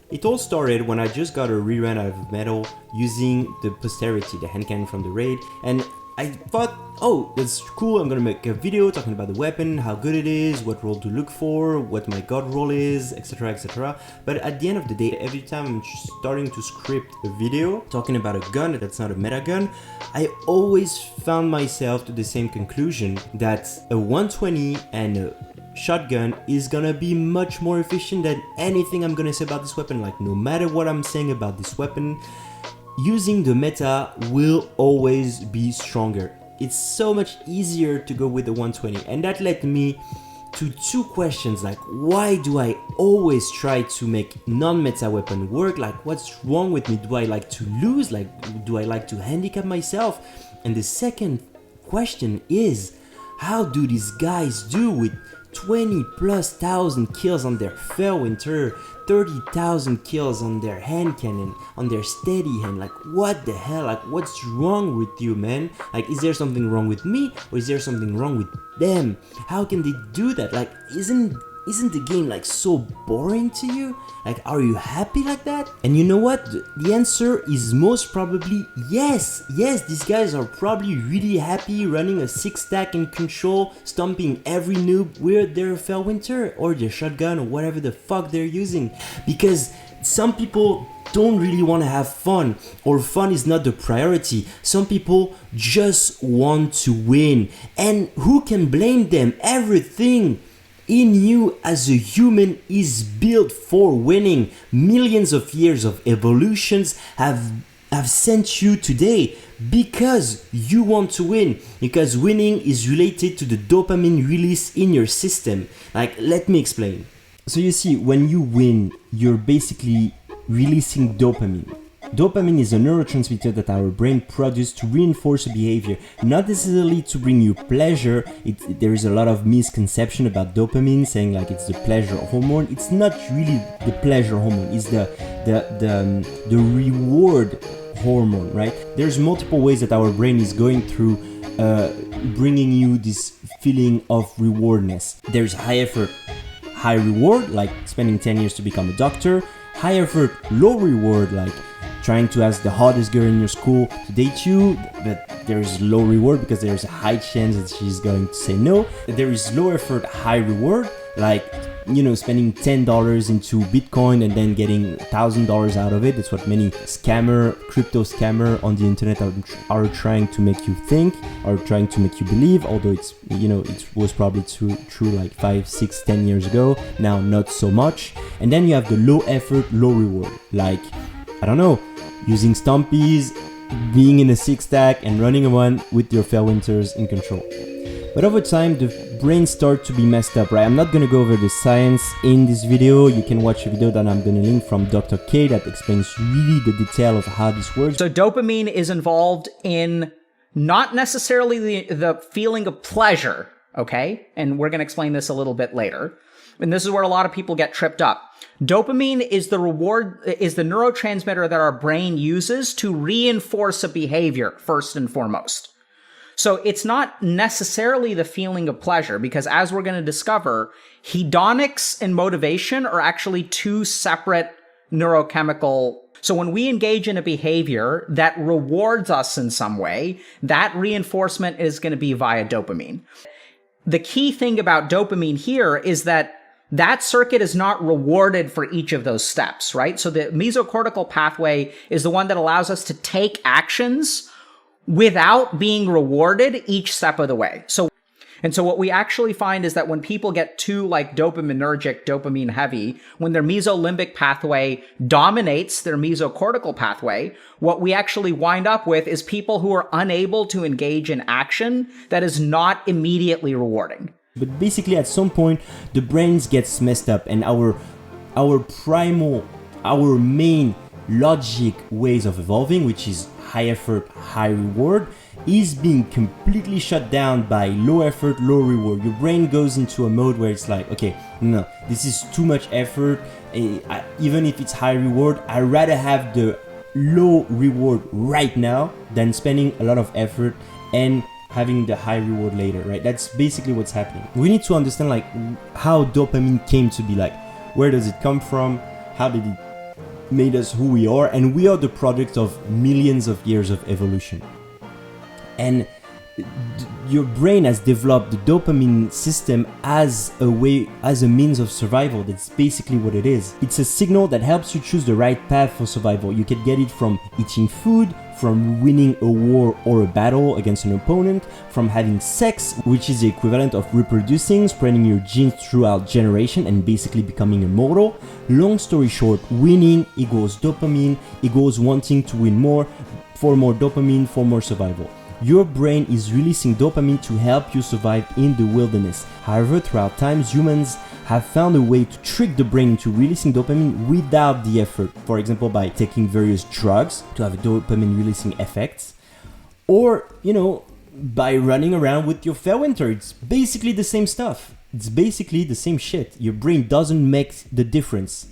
It all started when I just got a rerun out of metal using the posterity, the hand cannon from the raid, and I thought, oh, that's cool, I'm gonna make a video talking about the weapon, how good it is, what role to look for, what my god roll is, etc, etc. But at the end of the day, every time I'm starting to script a video talking about a gun that's not a meta gun, I always found myself to the same conclusion that a 120 and a shotgun is gonna be much more efficient than anything I'm gonna say about this weapon. Like, no matter what I'm saying about this weapon, using the meta will always be stronger. It's so much easier to go with the 120, and that led me to two questions, like, why do I always try to make non-meta weapon work? Like, what's wrong with me? Do I like to lose? Like, do I like to handicap myself? And the second question is, how do these guys do with 20,000+ kills on their Felwinter, 30,000 kills on their hand cannon, on their steady hand? Like, what the hell? Like, what's wrong with you, man? Like, is there something wrong with me, or is there something wrong with them? How can they do that? Like, isn't the game like so boring to you? Like, are you happy like that? And you know what? The answer is most probably yes. Yes, these guys are probably really happy running a 6-stack in control, stomping every noob with their Felwinter or their shotgun or whatever the fuck they're using. Because some people don't really want to have fun, or fun is not the priority. Some people just want to win. And who can blame them? Everything in you as a human is built for winning. Millions of years of evolutions have sent you today because you want to win, because winning is related to the dopamine release in your system. Like, let me explain. So you see, when you win, you're basically releasing dopamine. Dopamine is a neurotransmitter that our brain produces to reinforce a behavior, not necessarily to bring you pleasure. There is a lot of misconception about dopamine, saying like it's the pleasure hormone. It's not really the pleasure hormone. It's the reward hormone, right? There's multiple ways that our brain is going through bringing you this feeling of rewardness. There's high effort, high reward, like spending 10 years to become a doctor. High effort, low reward, like trying to ask the hottest girl in your school to date you, but there's low reward because there's a high chance that she's going to say no. There is low effort, high reward, like, you know, spending $10 into Bitcoin and then getting $1,000 out of it. That's what many crypto scammer on the internet are trying to make you think, or trying to make you believe, although it's, you know, it was probably true like 5, 6, 10 years ago. Now, not so much. And then you have the low effort, low reward, like, I don't know, using stompies, being in a 6-stack and running one with your Felwinters in control. But over time, the brain starts to be messed up, right? I'm not gonna go over the science in this video. You can watch a video that I'm gonna link from Dr. K that explains really the detail of how this works. So dopamine is involved in not necessarily the feeling of pleasure, okay? And we're gonna explain this a little bit later. And this is where a lot of people get tripped up. Dopamine is the neurotransmitter that our brain uses to reinforce a behavior, first and foremost. So it's not necessarily the feeling of pleasure, because as we're going to discover, hedonics and motivation are actually two separate neurochemical. So when we engage in a behavior that rewards us in some way, that reinforcement is going to be via dopamine. The key thing about dopamine here is that circuit is not rewarded for each of those steps, right? So the mesocortical pathway is the one that allows us to take actions without being rewarded each step of the way. So what we actually find is that when people get too like dopaminergic, dopamine heavy, when their mesolimbic pathway dominates their mesocortical pathway, what we actually wind up with is people who are unable to engage in action that is not immediately rewarding. But basically, at some point, the brains gets messed up, and our main logic ways of evolving, which is high effort, high reward, is being completely shut down by low effort, low reward. Your brain goes into a mode where it's like, okay, no, this is too much effort. Even if it's high reward, I'd rather have the low reward right now than spending a lot of effort and having the high reward later, right? That's basically what's happening. We need to understand like how dopamine came to be, like where does it come from, how did it made us who we are, and we are the product of millions of years of evolution. And your brain has developed the dopamine system as a means of survival. That's basically what it is. It's a signal that helps you choose the right path for survival. You can get it from eating food, from winning a war or a battle against an opponent, from having sex, which is the equivalent of reproducing, spreading your genes throughout generation and basically becoming immortal. Long story short, winning equals dopamine, equals wanting to win more, for more dopamine, for more survival. Your brain is releasing dopamine to help you survive in the wilderness. However, throughout times, humans have found a way to trick the brain into releasing dopamine without the effort. For example, by taking various drugs to have dopamine releasing effects, or, by running around with your Valentin. It's basically the same stuff. It's basically the same shit. Your brain doesn't make the difference.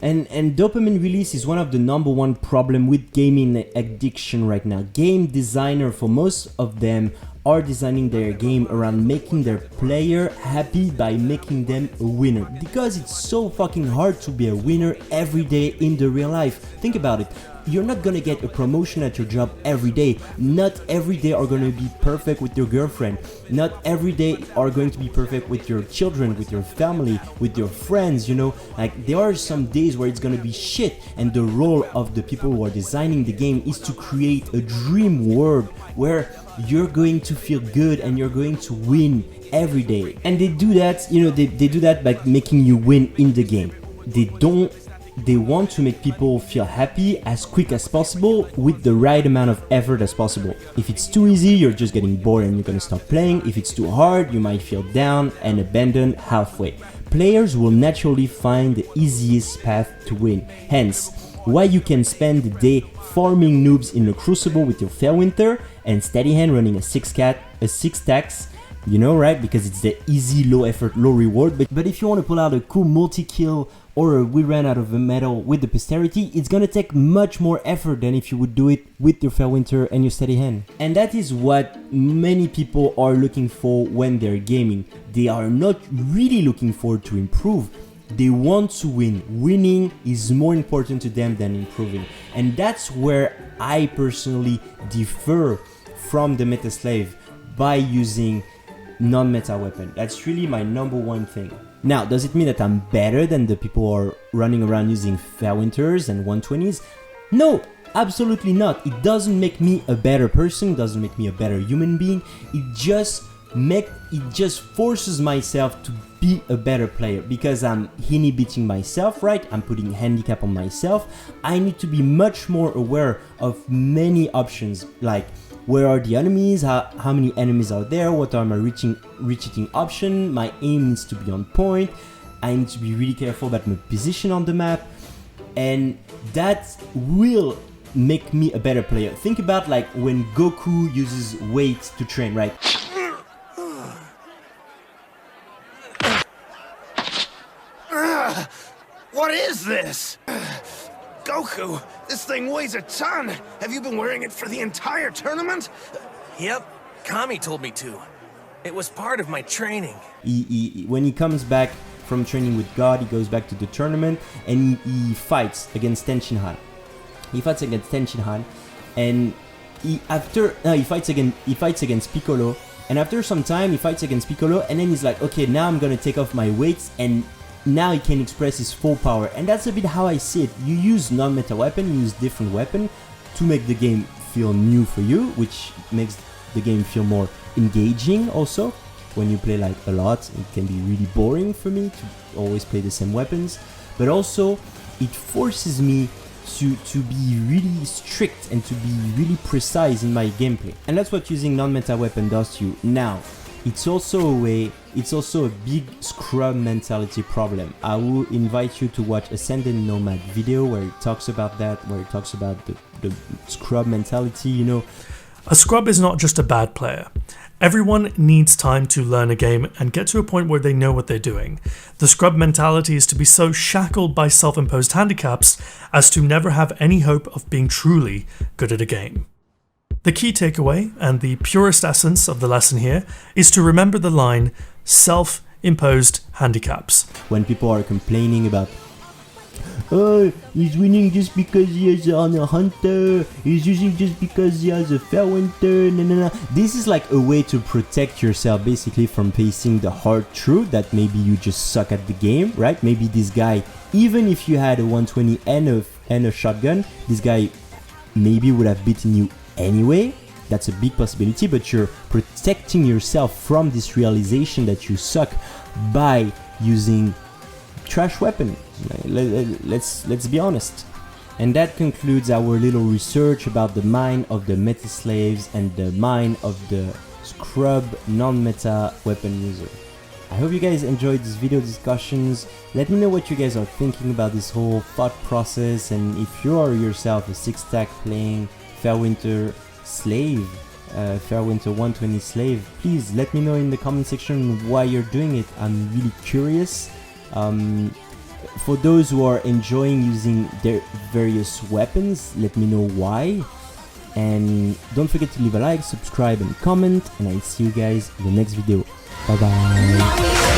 And dopamine release is one of the number one problem with gaming addiction right now. Game designer, for most of them, are designing their game around making their player happy by making them a winner. Because it's so fucking hard to be a winner every day in the real life. Think about it. You're not gonna get a promotion at your job every day. Not every day are gonna be perfect with your girlfriend. Not every day are going to be perfect with your children, with your family, with your friends, Like, there are some days where it's gonna be shit, and the role of the people who are designing the game is to create a dream world where you're going to feel good and you're going to win every day. And they do that, they do that by making you win in the game. They want to make people feel happy as quick as possible with the right amount of effort as possible. If it's too easy, you're just getting bored and you're gonna stop playing. If it's too hard, you might feel down and abandon halfway. Players will naturally find the easiest path to win. Hence, why you can spend the day farming noobs in a crucible with your Valentin and steady hand running a six stacks, right? Because it's the easy, low effort, low reward. But if you want to pull out a cool multi-kill or we ran out of a medal with the posterity, it's gonna take much more effort than if you would do it with your Valentin and your steady hand. And that is what many people are looking for when they're gaming. They are not really looking forward to improve. They want to win. Winning is more important to them than improving. And that's where I personally differ from the meta slave by using non-meta weapon. That's really my number one thing. Now, does it mean that I'm better than the people who are running around using Valentins and 120s? No, absolutely not. It doesn't make me a better person, it doesn't make me a better human being. It just forces myself to be a better player because I'm inhibiting myself, right? I'm putting handicap on myself. I need to be much more aware of many options, like where are the enemies, how many enemies are there, what are my retreating option, my aim needs to be on point, I need to be really careful about my position on the map, and that will make me a better player. Think about like when Goku uses weights to train, right? What is this? Goku, this thing weighs a ton. Have you been wearing it for the entire tournament? Yep, Kami told me to. It was part of my training. When he comes back from training with God, he goes back to the tournament and he fights against Tenshinhan. And he fights against Piccolo. And after some time, he fights against Piccolo, and then he's like, okay, now I'm gonna take off my weights, and now he can express his full power. And that's a bit how I see it. You use non-meta weapon, you use different weapon to make the game feel new for you, which makes the game feel more engaging also. When you play like a lot, it can be really boring for me to always play the same weapons. But also, it forces me to be really strict and to be really precise in my gameplay. And that's what using non-meta weapon does to you. Now, it's also a big scrub mentality problem. I will invite you to watch Ascendant Nomad video where it talks about that, where it talks about the scrub mentality, A scrub is not just a bad player. Everyone needs time to learn a game and get to a point where they know what they're doing. The scrub mentality is to be so shackled by self-imposed handicaps as to never have any hope of being truly good at a game. The key takeaway, and the purest essence of the lesson here, is to remember the line, self-imposed handicaps. When people are complaining about oh, he's winning just because he is on a hunter, he's using just because he has a fair winter, no. This is like a way to protect yourself basically from facing the hard truth that maybe you just suck at the game, right? Maybe this guy, even if you had a 120 and a shotgun, this guy maybe would have beaten you anyway. That's a big possibility, but you're protecting yourself from this realization that you suck by using trash weapon. Let's be honest. And that concludes our little research about the mind of the meta slaves and the mind of the scrub non-meta weapon user. I hope you guys enjoyed this video discussions. Let me know what you guys are thinking about this whole thought process, and if you are yourself a 6-stack playing Fairwinter slave, Fairwinter 120 slave, please let me know in the comment section why you're doing it. I'm really curious. For those who are enjoying using their various weapons, let me know why. And don't forget to leave a like, subscribe and comment, and I'll see you guys in the next video. Bye bye.